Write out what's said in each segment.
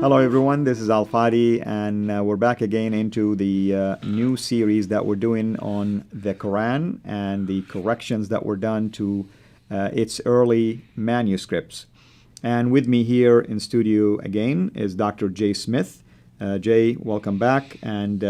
Hello, everyone. This is Al Fadi, and we're back again into the new series that we're doing on the Quran and the corrections that were done to its early manuscripts. And with me here in studio again is Dr. Jay Smith. Jay, welcome back, and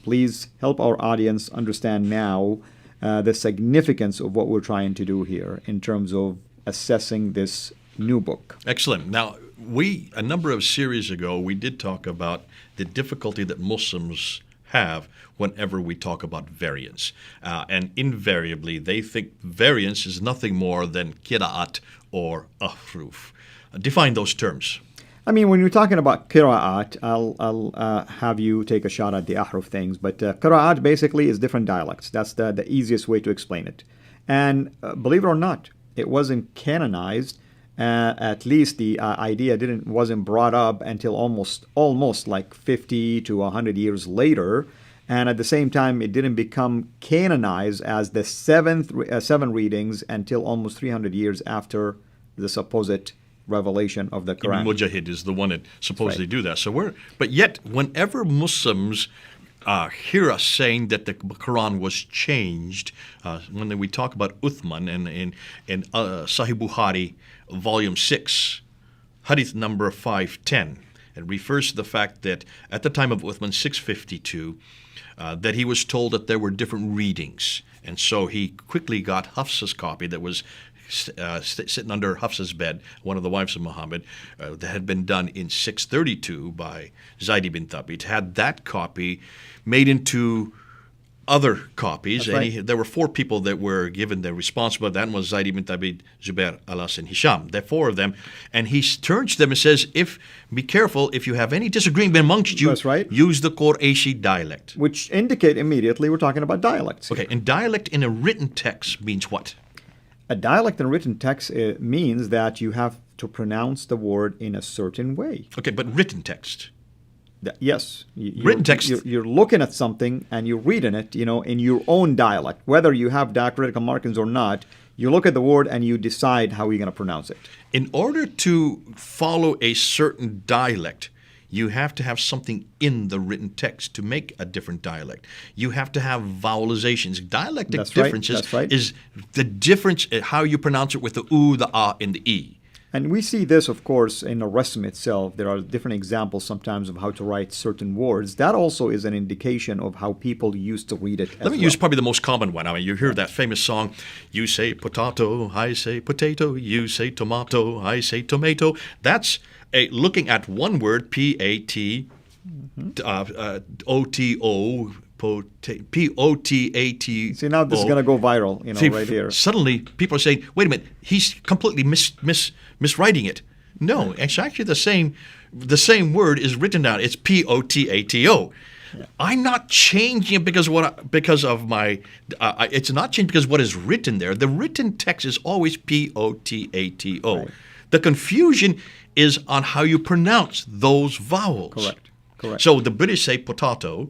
please help our audience understand now the significance of what we're trying to do here in terms of assessing this new book. Excellent. Now, a number of series ago, we did talk about the difficulty that Muslims have whenever we talk about variance. And invariably, they think variance is nothing more than qira'at or ahruf. Define those terms. I mean, when you're talking about qira'at, I'll have you take a shot at the ahruf things. But qira'at basically is different dialects. That's the easiest way to explain it. And believe it or not, it wasn't canonized. At least the idea wasn't brought up until almost like 50 to 100 years later, and at the same time, it didn't become canonized as the seven readings until almost 300 years after the supposed revelation of the Quran. Ibn Mujahid is the one that supposedly do that. But yet, whenever Muslims hear us saying that the Quran was changed, when we talk about Uthman in Sahih Bukhari, Volume 6, Hadith number 510, it refers to the fact that at the time of Uthman, 652, that he was told that there were different readings. And so he quickly got Hafsa's copy that was sitting under Hafsa's bed, one of the wives of Muhammad, that had been done in 632 by Zayd ibn Thabit, had that copy made into other copies. That's right. And there were four people that were given the responsibility. That was Zayd ibn Thabit, Zubair, Alas, and Hisham. There are four of them. And he turns to them and says, be careful, if you have any disagreement amongst you, That's right. use the Qurayshi dialect. Which indicate immediately we're talking about dialects. Okay, and dialect in a written text means what? A dialect in written text means that you have to pronounce the word in a certain way. Okay, but written text. Yes. Written text. You're looking at something and you're reading it, in your own dialect. Whether you have diacritical markings or not, you look at the word and you decide how you're going to pronounce it. In order to follow a certain dialect, you have to have something in the written text to make a different dialect. You have to have vowelizations. Dialectic differences is the difference in how you pronounce it with the oo, the ah, and the e. And we see this, of course, in the Rasm itself. There are different examples sometimes of how to write certain words. That also is an indication of how people used to read it. Let me use probably the most common one. I mean, you hear that famous song, you say potato, I say potato, you say tomato, I say tomato. That's looking at one word, P-A-T-O-T-O, P-O-T-A-T-O. See, now this is going to go viral, right here. Suddenly, people are saying, wait a minute, he's completely miswriting it. No, it's actually the same word is written down. It's P-O-T-A-T-O. Yeah. I'm not changing it because of my. It's not changed because what is written there. The written text is always P-O-T-A-T-O. Right. The confusion is on how you pronounce those vowels. Correct. So the British say potato.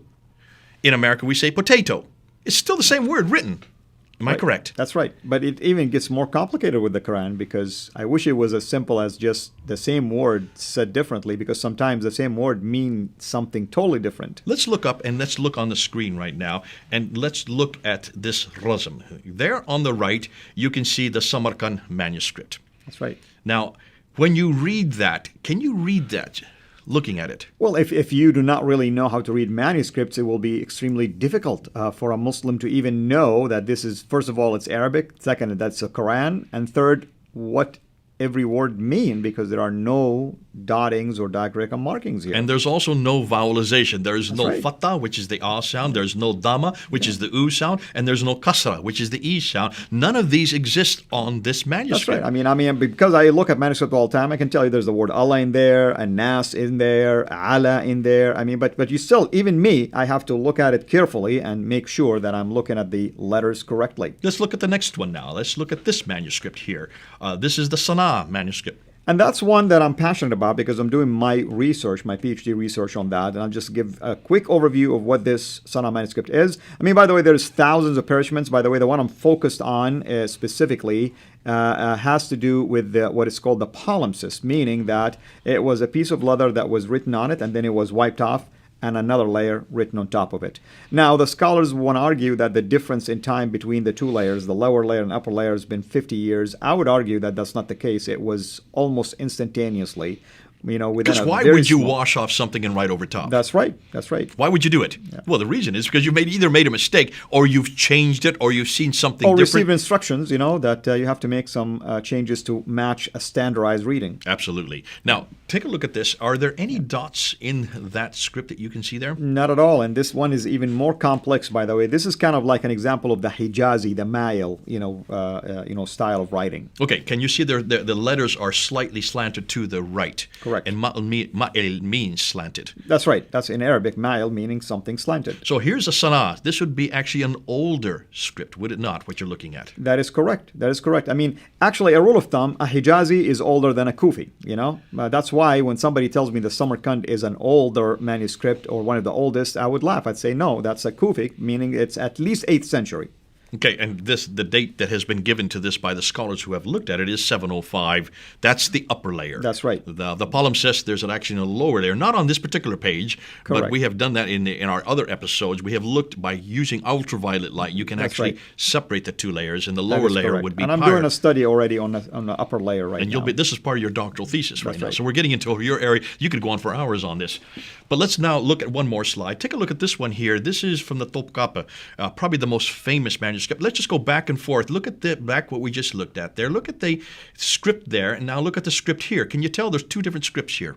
In America, we say potato. It's still the same word written. Am I correct? That's right. But it even gets more complicated with the Quran, because I wish it was as simple as just the same word said differently, because sometimes the same word means something totally different. Let's look up and let's look on the screen right now, and let's look at this Rasm. There on the right, you can see the Samarkand manuscript. That's right. Now, when you read that, can you read that? Looking at it? Well, if you do not really know how to read manuscripts, it will be extremely difficult for a Muslim to even know that this is, first of all, it's Arabic. Second, that's a Quran. And third, what every word mean, because there are no dottings or diacritical markings here. And there's also no vowelization. There's no right. fatha, which is the ah sound. There's no dhamma, which is the oo sound. And there's no kasra, which is the e sound. None of these exist on this manuscript. That's right. I mean, because I look at manuscript all the time, I can tell you there's the word Allah in there, and Nas in there, Ala in there. I mean, but you still, even me, I have to look at it carefully and make sure that I'm looking at the letters correctly. Let's look at the next one now. Let's look at this manuscript here. This is the Sana manuscript. And that's one that I'm passionate about because I'm doing my research, my PhD research on that. And I'll just give a quick overview of what this Sana manuscript is. I mean, by the way, there's thousands of parchments. By the way, the one I'm focused on specifically has to do with what is called the palimpsest, meaning that it was a piece of leather that was written on it and then it was wiped off and another layer written on top of it. Now, the scholars want to argue that the difference in time between the two layers, the lower layer and upper layer, has been 50 years. I would argue that that's not the case. It was almost instantaneously, within Because a why very would you small- wash off something and write over top? That's right. That's right. Why would you do it? Well, the reason is because you either made a mistake or you've changed it or you've seen something Or different. receive instructions, that you have to make some changes to match a standardized reading. Absolutely. Now, take a look at this. Are there any dots in that script that you can see there? Not at all. And this one is even more complex, by the way. This is kind of like an example of the Hijazi, the Mail, style of writing. Okay, can you see the letters are slightly slanted to the right? Correct. And ma'il means slanted. That's right. That's in Arabic, Mail, meaning something slanted. So here's a sana. This would be actually an older script, would it not, what you're looking at? That is correct. That is correct. I mean, actually, a rule of thumb, a Hijazi is older than a Kufi, That's why when somebody tells me the Samarkand is an older manuscript or one of the oldest, I would laugh. I'd say, no, that's a Kufi, meaning it's at least 8th century. Okay, and the date that has been given to this by the scholars who have looked at it is 705. That's the upper layer. That's right. The palimpsest, there's actually a lower layer, not on this particular page, Correct. but we have done that in our other episodes. We have looked by using ultraviolet light. You can That's actually right. separate the two layers, and the That lower is layer correct. would be And I'm higher. doing a study already on the upper layer right And now. this is part of your doctoral thesis right That's now. right. So we're getting into your area. You could go on for hours on this. But let's now look at one more slide. Take a look at this one here. This is from the Topkapi, probably the most famous manuscript. Let's just go back and forth. Look at what we just looked at there. Look at the script there, and now look at the script here. Can you tell there's two different scripts here?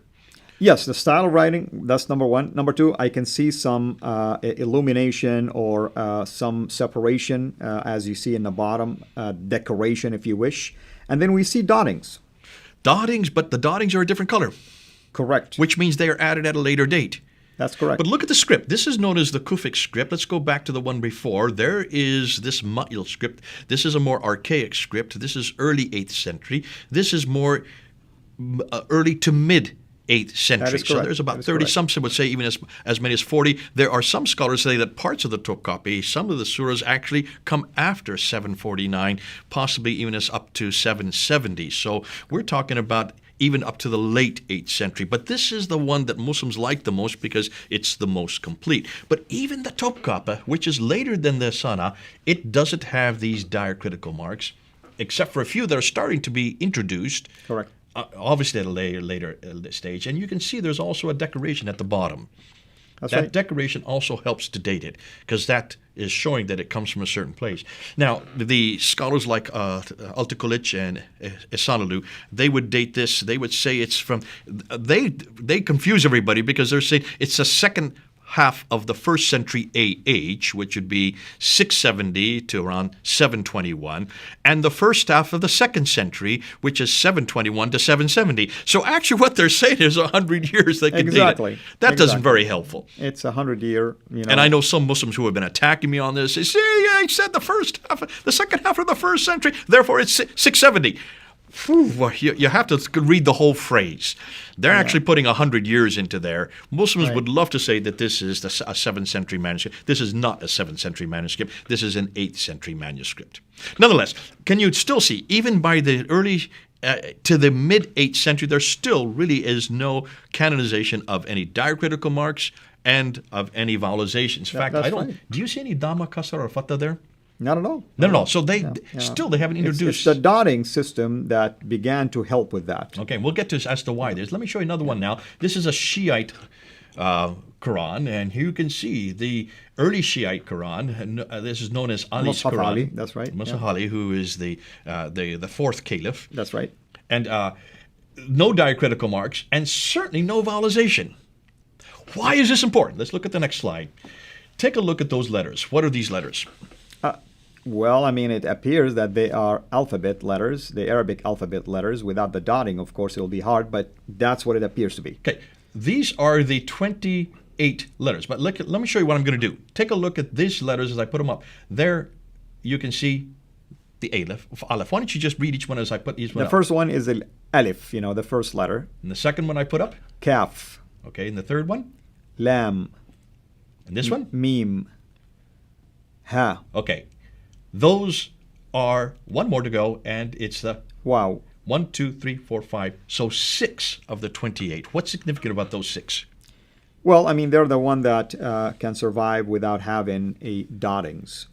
Yes, the style of writing, that's number one. Number two, I can see some illumination or some separation, as you see in the bottom, decoration, if you wish. And then we see dottings. Dottings, but the dottings are a different color, Correct. which means they are added at a later date. That's correct. But look at the script. This is known as the Kufic script. Let's go back to the one before. There is this Ma'il script. This is a more archaic script. This is early 8th century. This is more early to mid 8th century. That is So correct. there's That about is 30. correct. Some would say even as many as 40. There are some scholars say that parts of the Topkapi, some of the surahs actually come after 749, possibly even as up to 770. So we're talking about even up to the late 8th century. But this is the one that Muslims like the most because it's the most complete. But even the Topkapi, which is later than the Sana, it doesn't have these diacritical marks, except for a few that are starting to be introduced. Correct. Obviously at a later stage. And you can see there's also a decoration at the bottom. That's That right. decoration also helps to date it because that is showing that it comes from a certain place. Now, the scholars like Altikulic and Esanalu, they would date this. They would say it's from. They confuse everybody because they're saying it's the second half of the first century AH, which would be 670 to around 721, and the first half of the second century, which is 721 to 770. So actually what they're saying is 100 years they can Exactly. date it. That doesn't Exactly. very helpful. It's 100-year, And I know some Muslims who have been attacking me on this. They say, yeah, I said the second half of the first century, therefore it's 670. Whew, you have to read the whole phrase. They're actually putting 100 years into there. Muslims Right. would love to say that this is a 7th century manuscript. This is not a 7th century manuscript. This is an 8th century manuscript. Nonetheless, can you still see, even by the early to the mid-8th century, there still really is no canonization of any diacritical marks and of any vowelizations. In fact, that's I don't. right. Do you see any dhamma, kasra, or fatha there? Not at all. No. So they Yeah. still they haven't It's introduced. the dotting system that began to help with that. Okay, we'll get to as to why this. Let me show you another one now. This is a Shiite Quran, and here you can see the early Shiite Quran. And, this is known as Ali's Mus'haf Quran. Ali, that's right, Mus'haf yeah. Ali, who is the fourth caliph, That's right. and no diacritical marks, and certainly no vowelization. Why is this important? Let's look at the next slide. Take a look at those letters. What are these letters? Well, I mean, it appears that they are alphabet letters, the Arabic alphabet letters. Without the dotting, of course, it'll be hard, but that's what it appears to be. Okay, these are the 28 letters. But let me show you what I'm going to do. Take a look at these letters as I put them up. There, you can see the aleph. Why don't you just read each one as I put each one The up? first one is the alif, the first letter. And the second one I put up? Kaf, Okay, and the third one? lam, And this one? mim, ha, Okay. Those are one more to go, and it's the wow. 1, 2, 3, 4, 5. So 6 of the 28. What's significant about those 6? Well, I mean, they're the one that can survive without having a dottings.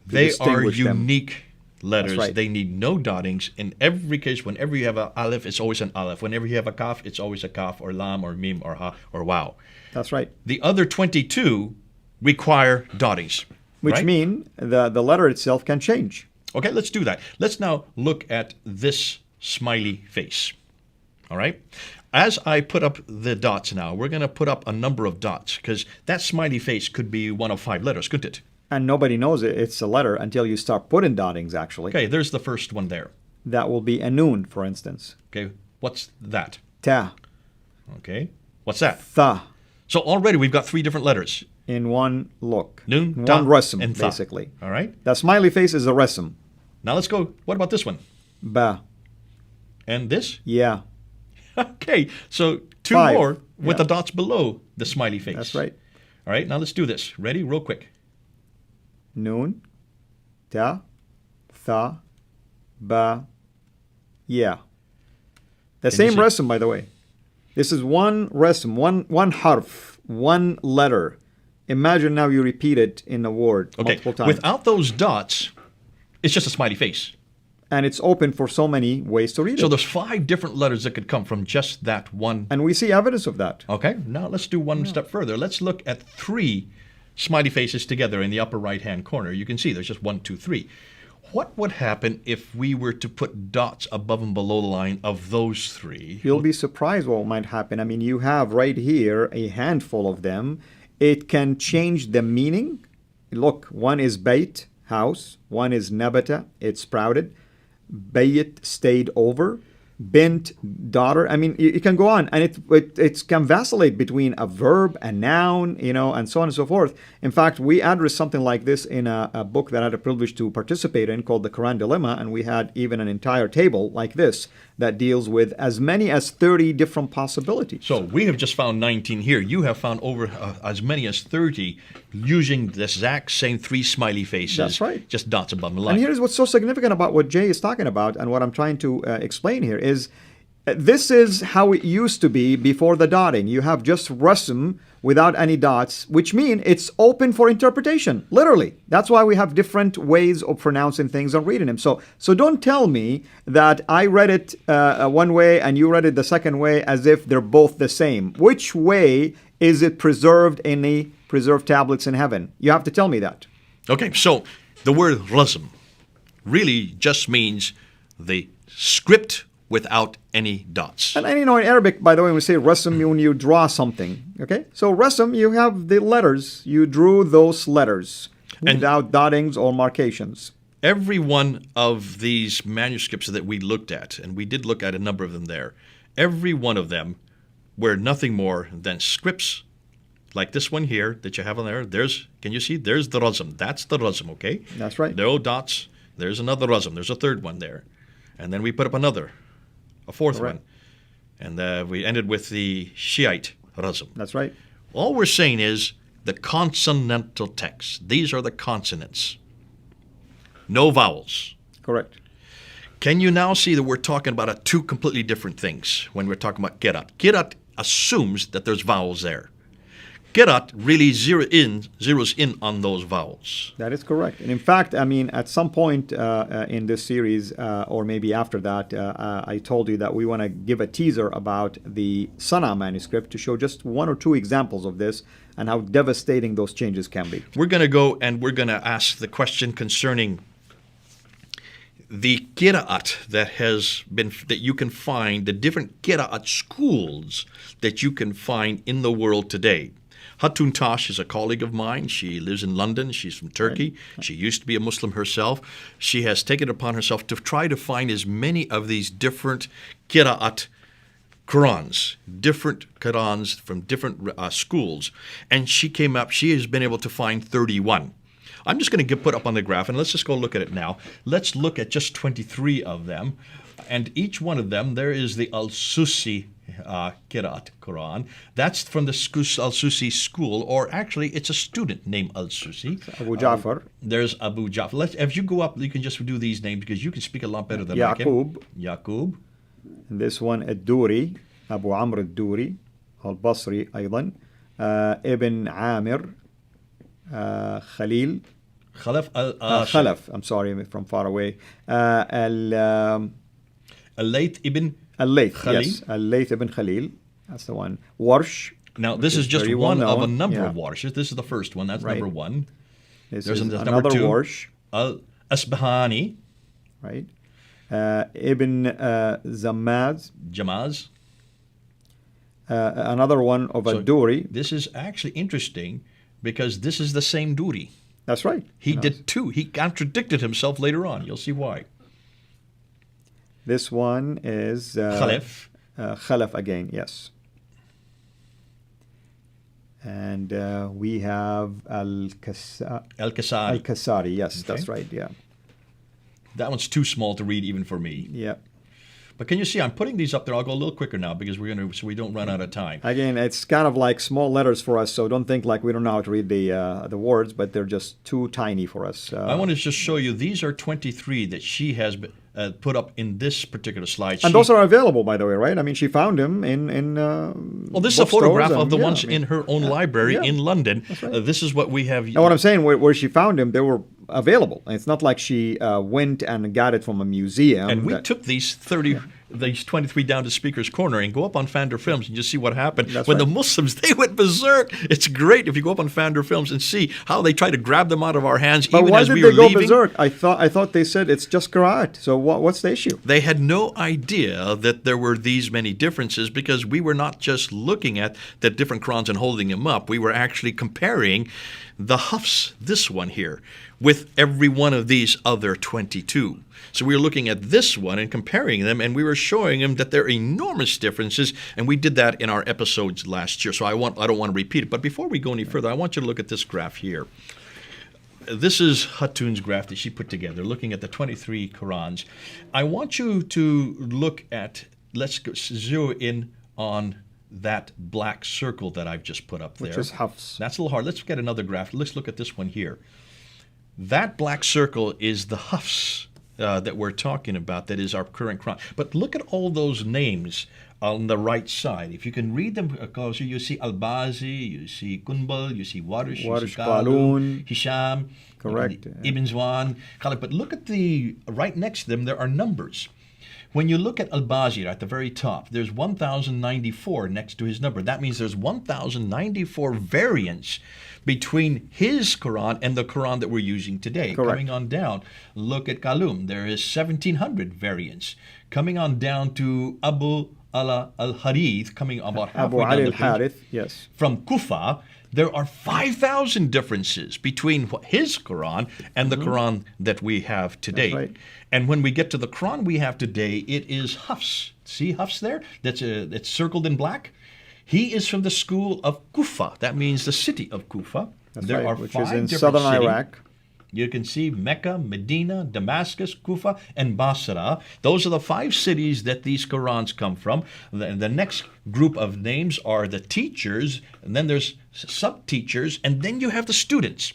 to They are distinguish them. unique letters. That's right. They need no dottings. In every case, whenever you have an aleph, it's always an aleph. Whenever you have a kaf, it's always a kaf, or lam, or mim, or ha, or wow. That's right. The other 22 require dottings. Which right? mean the letter itself can change. Okay, let's do that. Let's now look at this smiley face. All right? As I put up the dots now, we're going to put up a number of dots because that smiley face could be one of 5 letters, couldn't it? And nobody knows it's a letter until you start putting dottings, actually. Okay, there's the first one there. That will be a noon, for instance. Okay, what's that? Ta, Okay, what's that? tha, So already we've got 3 different letters. in one look. Nun, One ta, rasm, and tha. basically. All right? The smiley face is a rasm. Now let's go. What about this one? Ba, And this? yeah. Okay, so 2 5. more with Yeah. the dots below the smiley face. That's right. All right, now let's do this. Ready? Real quick. Noon, ta, tha, ba, yeah. The Can you same see? rasm, by the way. This is one rasm, one harf, one letter. Imagine now you repeat it in a word Okay, multiple times. without those dots, it's just a smiley face. And it's open for so many ways to read So it. there's 5 different letters that could come from just that one. And we see evidence of that. Okay, now let's do one step further. Let's look at 3 smiley faces together in the upper right-hand corner. You can see there's just 1, 2, 3. What would happen if we were to put dots above and below the line of those 3? You'll be surprised what might happen. I mean, you have right here a handful of them. It can change the meaning. Look, one is bait, house. One is nabata, it sprouted. Bayit, stayed over. Bint, daughter. I mean, you can go on, and it can vacillate between a verb, a noun, and so on and so forth. In fact, we addressed something like this in a book that I had the privilege to participate in called The Quran Dilemma, and we had even an entire table like this that deals with as many as 30 different possibilities. So we have just found 19 here. You have found over as many as 30 using the exact same 3 smiley faces. That's right. Just dots above the line. And here's what's so significant about what Jay is talking about, and what I'm trying to explain here is this is how it used to be before the dotting. You have just rasm without any dots, which mean it's open for interpretation, literally. That's why we have different ways of pronouncing things and reading them. So don't tell me that I read it one way and you read it the second way as if they're both the same. Which way is it preserved in the preserved tablets in heaven? You have to tell me that. Okay, so the word rasm really just means the script without any dots. And in Arabic, by the way, when we say rasm, when you draw something, okay? So rasm, you have the letters. You drew those letters without dottings or markations. Every one of these manuscripts that we looked at, and we did look at a number of them there, every one of them were nothing more than scripts like this one here that you have on there. Can you see? There's the rasm. That's the rasm, okay? That's right. No dots. There's another rasm. There's a third one there. And then we put up a fourth Correct. one. And we ended with the Shiite rasm. That's right. All we're saying is the consonantal text. These are the consonants. No vowels. Correct. Can you now see that we're talking about 2 completely different things when we're talking about Qirat? Qirat assumes that there's vowels there. Qirat really zeroes in on those vowels. That is correct. And in fact, I mean, at some point in this series, or maybe after that, I told you that we want to give a teaser about the Sana manuscript to show just 1 or 2 examples of this and how devastating those changes can be. We're going to go and we're going to ask the question concerning the Qira'at that you can find, the different Qira'at schools that you can find in the world today. Hatun Tash is a colleague of mine. She lives in London. She's from Turkey. Right. She used to be a Muslim herself. She has taken it upon herself to try to find as many of these different Qira'at Qurans, different Qurans from different schools. And she has been able to find 31. I'm just going to put up on the graph, and let's just go look at it now. Let's look at just 23 of them. And each one of them, there is the Al-Susi Qiraat Quran. That's from the Al-Susi school, or actually it's a student named Al-Susi. Abu Ja'far. There's Abu Ja'far. If you go up, you can just do these names because you can speak a lot better than I can. Yaqub. And this one, Ad-Duri, Abu Amr Ad-Duri, Al-Basri أيضا, Ibn Amir, Khalil. Khalaf. I'm sorry, from far away. Al-Layth ibn Al-Layth, Khalil. yes. Al-Layth ibn Khalil. That's the one. Warsh. Now, this is just one of a number of warshes. This is the first one. That's Right. number one. This There's is number another two. Warsh. Al-Asbahani. Right. Ibn Zammaz. Jamaz. Another one of Ad-Duri. This is actually interesting because this is the same Duri. That's right. He did two. He contradicted himself later on. You'll see why. This one is Khalaf. Khalaf again, yes. And we have Al-Kasari. Al-Kasari, yes, Okay. that's right, yeah. That one's too small to read even for me. Yeah. But can you see, I'm putting these up there. I'll go a little quicker now because so we don't run out of time. Again, it's kind of like small letters for us, so don't think like we don't know how to read the words, but they're just too tiny for us. I want to just show you, these are 23 that she has put up in this particular slide. And those are available, by the way, right? I mean, she found them in well, this is a photograph of the ones in her own library yeah. in London. That's right. This is what we have. Now, what I'm saying, where she found them, they were available. It's not like she went and got it from a museum. And we took these 23 down to Speaker's Corner and go up on Fander Films and just see what happened. That's when right. the Muslims, they went berserk. It's great if you go up on Fander Films and see how they try to grab them out of our hands But even why as did we they were go leaving. berserk? I thought they said it's just Qur'an. So what's the issue? They had no idea that there were these many differences because we were not just looking at the different Qurans and holding them up. We were actually comparing the Hafs, this one here, with every one of these other 22. So we were looking at this one and comparing them, and we were showing them that there are enormous differences, and we did that in our episodes last year. So I don't want to repeat it. But before we go any further, I want you to look at this graph here. This is Hatun's graph that she put together, looking at the 23 Qurans. I want you to look at, let's zero in on that black circle that I've just put up there. Which is Hafs. That's a little hard. Let's get another graph. Let's look at this one here. That black circle is the Hafs that we're talking about, that is our current Quran. But look at all those names on the right side. If you can read them closer, you see Al-Bazi, you see Kunbal, you see Warish, you see Qalun, Hisham, Correct. Ibn Zwan, Khalid. But look at the, right next to them, there are numbers. When you look at Al-Bazir at the very top, there's 1,094 next to his number. That means there's 1,094 variants between his Quran and the Quran that we're using today. Correct. Coming on down, look at Qalum. There is 1,700 variants. Coming on down to Abu Ala al-Harith, coming about Abu halfway down Ali the page. al-Harith, yes. From Kufa, there are 5,000 differences between his Quran and the Quran that we have today. That's right. And when we get to the Quran we have today, it is Hafs. See Hafs there? It's circled in black. He is from the school of Kufa. That means the city of Kufa. That's there right, are which 5 is in different southern cities. Iraq. You can see Mecca, Medina, Damascus, Kufa, and Basra. Those are the 5 cities that these Qurans come from. The next group of names are the teachers, and then there's sub-teachers, and then you have the students.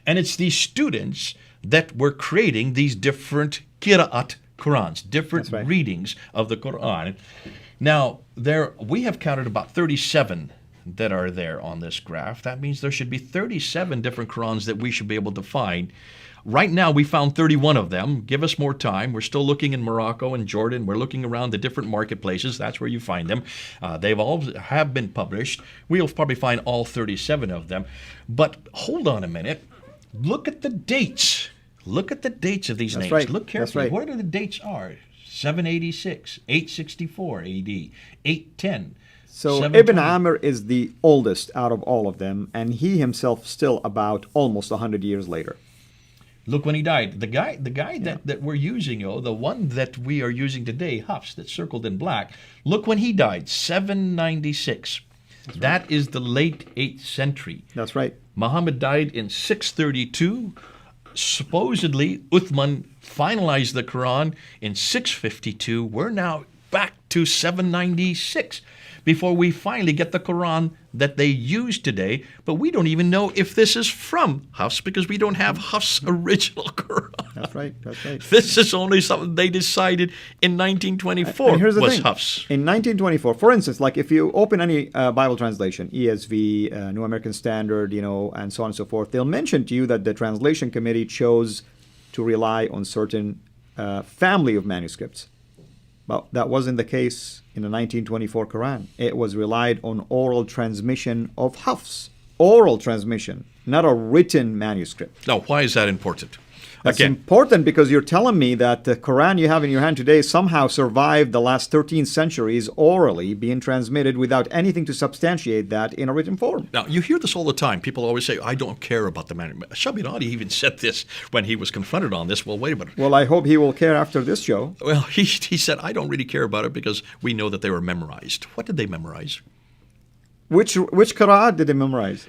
And it's these students that were creating these different Qira'at Qurans, different That's right. readings of the Quran. Now, we have counted about 37 that are there on this graph. That means there should be 37 different Qurans that we should be able to find. Right now, we found 31 of them. Give us more time. We're still looking in Morocco and Jordan. We're looking around the different marketplaces. That's where you find them. They've all have been published. We'll probably find all 37 of them. But hold on a minute. Look at the dates. Look at the dates of these That's names. right. Look That's carefully. right. What are the dates are? 786, 864 AD, 810. So 720. Ibn Amr is the oldest out of all of them, and he himself still about almost 100 years later. Look when he died. The guy that we're using, the one that we are using today, Hafs, that's circled in black, look when he died, 796. That is the late 8th century. That's right. Muhammad died in 632. supposedly Uthman finalized the Quran in 652. We're now back to 796 before we finally get the Quran that they use today. But we don't even know if this is from Hafs because we don't have Hafs' original Quran. That's right. This is only something they decided in 1924 and here's the was thing. Hafs. In 1924, for instance, like if you open any Bible translation, ESV, New American Standard, and so on and so forth, they'll mention to you that the translation committee chose to rely on certain family of manuscripts. But that wasn't the case in the 1924 Quran. It was relied on oral transmission of Hafs. Oral transmission, not a written manuscript. Now, why is that important? That's Again, important because you're telling me that the Quran you have in your hand today somehow survived the last 13 centuries orally being transmitted without anything to substantiate that in a written form. now, you hear this all the time. People always say, I don't care about the manuscript. Shabiradi even said this when he was confronted on this. Well, wait a minute. Well, I hope he will care after this show. Well, he said, I don't really care about it because we know that they were memorized. What did they memorize? Which Qur'an did they memorize?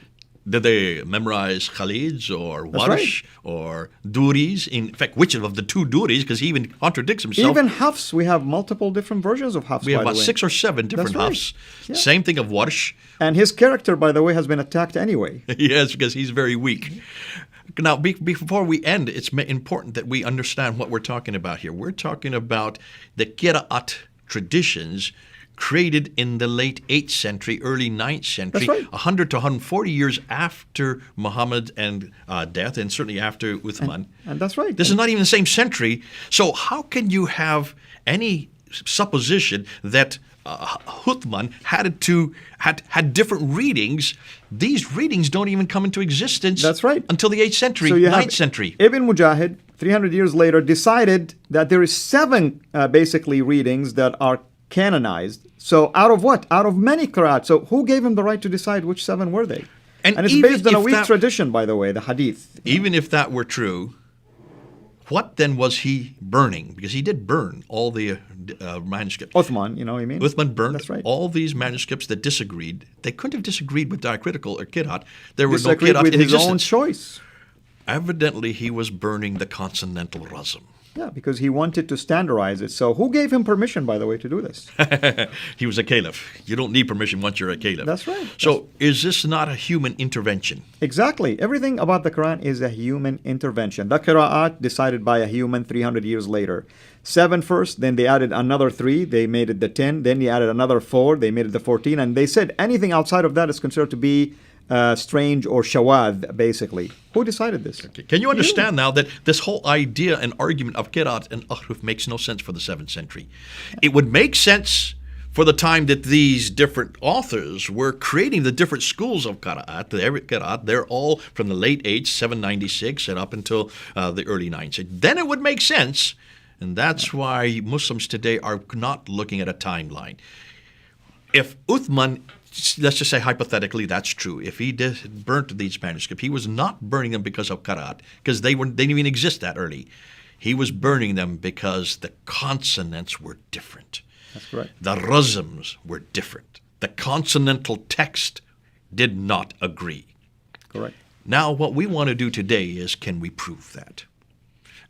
Did they memorize Khalid's or That's Warsh or Duri's? In fact, which of the two Duri's? Because he even contradicts himself. Even Hafs, we have multiple different versions of Hafs, we have by the about way. 6 or 7 different That's right. Hafs. Yeah. Same thing of Warsh. And his character, by the way, has been attacked anyway. Yes, because he's very weak. Now, before we end, it's important that we understand what we're talking about here. We're talking about the Qira'at traditions created in the late 8th century, early 9th century, That's right. 100 to 140 years after Muhammad and death, and certainly after Uthman. And that's right. This is not even the same century. So how can you have any supposition that Uthman had different readings? These readings don't even come into existence. That's right. Until the 8th century, So you 9th have century. Ibn Mujahid, 300 years later, decided that there is 7 basically readings that are canonized. So out of what? Out of many qira'at. So who gave him the right to decide which 7 were they? And it's even based on a if weak that- tradition, by the way, the hadith. Even if that were true, what then was he burning? Because he did burn all the manuscripts. Uthman, you know what I mean? Uthman burned That's right. all these manuscripts that disagreed. They couldn't have disagreed with diacritical or Qira'at. There were no Disagreed Qira'at with in his own existence. choice. Evidently, he was burning the consonantal Rasm. Yeah, because he wanted to standardize it. So who gave him permission, by the way, to do this? He was a caliph. You don't need permission once you're a caliph. That's right. So is this not a human intervention? Exactly. Everything about the Quran is a human intervention. The qira'at decided by a human 300 years later. 7 first, then they added another 3, they made it the 10, then they added another 4, they made it the 14, and they said anything outside of that is considered to be strange or shawad, basically. Who decided this? Can you understand now that this whole idea and argument of Qira'at and Ahruf makes no sense for the 7th century? It would make sense for the time that these different authors were creating the different schools of Qira'at. They're all from the late 8th, 796, and up until the early 9th. Then it would make sense, and that's why Muslims today are not looking at a timeline. If Uthman, let's just say hypothetically that's true, if he burnt these manuscripts, he was not burning them because of Qira'at, because they didn't even exist that early. He was burning them because the consonants were different. That's correct. The rasms were different. The consonantal text did not agree. Correct. Now, what we want to do today is, can we prove that?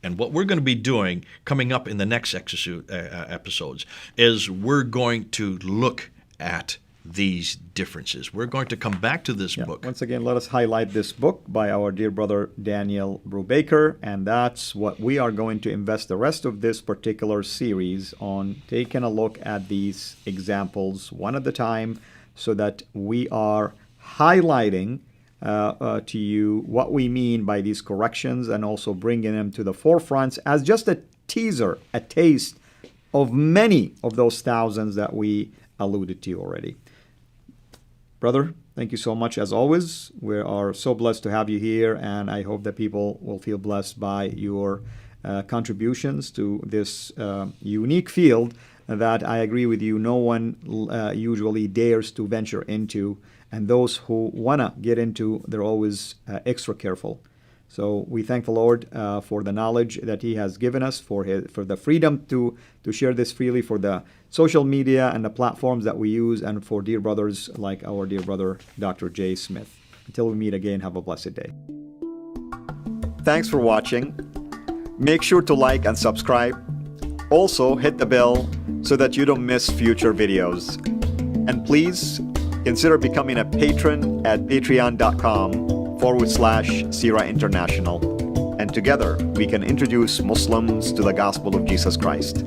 And what we're going to be doing coming up in the next episodes is we're going to look at these differences. We're going to come back to this book. Once again, let us highlight this book by our dear brother Daniel Brubaker, and that's what we are going to invest the rest of this particular series on, taking a look at these examples one at a time so that we are highlighting to you what we mean by these corrections and also bringing them to the forefront as just a teaser, a taste of many of those thousands that we alluded to already. Brother, thank you so much as always. We are so blessed to have you here, and I hope that people will feel blessed by your contributions to this unique field that I agree with you, no one usually dares to venture into, and those who want to get into, they're always extra careful. So we thank the Lord for the knowledge that He has given us, for the freedom to share this freely, for the social media and the platforms that we use, and for dear brothers like our dear brother, Dr. J. Smith. Until we meet again, have a blessed day. thanks for watching. Make sure to like and subscribe. Also, hit the bell so that you don't miss future videos. And please consider becoming a patron at patreon.com/Sira International. And together we can introduce Muslims to the gospel of Jesus Christ.